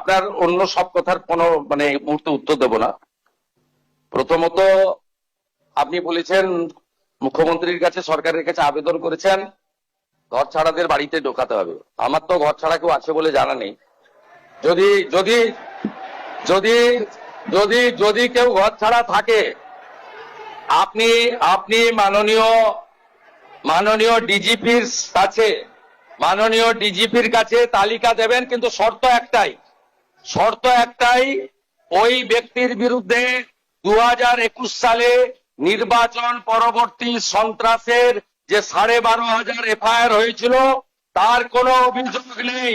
আপনার অন্য সব কথার কোনো মানে এই মুহূর্তে উত্তর দেব না। প্রথমত আপনি বলেছেন মুখ্যমন্ত্রীর কাছে, সরকারের কাছে আবেদন করেছেন ঘর ছাড়াদের বাড়িতে ঢোকাতে হবে। আমার তো ঘর ছাড়া কেউ আছে বলে জানা নেই। যদি যদি যদি যদি যদি কেউ ঘর ছাড়া থাকে, আপনি আপনি মাননীয় ডিজিপির কাছে তালিকা দেবেন, কিন্তু শর্ত একটাই, ওই ব্যক্তির বিরুদ্ধে 2021 সালে নির্বাচন পরবর্তী সন্ত্রাসের যে 12,500 এফআইআর হয়েছিল তার কোনো অভিযোগ নেই।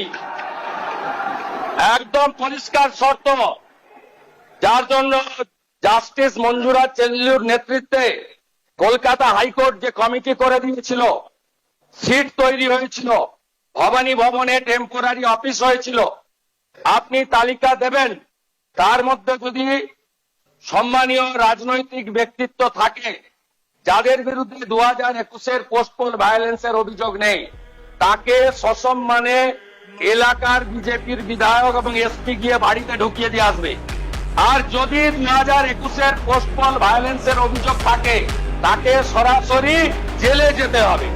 একদম পরিষ্কার শর্ত, যার জন্য জাস্টিস মঞ্জুরা চেল্লুর নেতৃত্বে কলকাতা হাইকোর্ট যে কমিটি করে দিয়েছিল, সিট তৈরি হয়েছিল, ভবানী ভবনে টেম্পোরারি অফিস হয়েছিল, আপনি তালিকা দেবেন। তার মধ্যে যদি সম্মানীয় রাজনৈতিক ব্যক্তিত্ব থাকে যাদের বিরুদ্ধে 2021 পোস্টপোল ভায়োলেন্সের অভিযোগ নেই, তাকে সসম্মানে এলাকার বিজেপির বিধায়ক এবং এসপি গিয়ে বাড়িতে ঢুকিয়ে দিয়ে আসবে। আর যদি 2021 পোস্টপোল ভায়োলেন্সের অভিযোগ থাকে, তাকে সরাসরি জেলে যেতে হবে।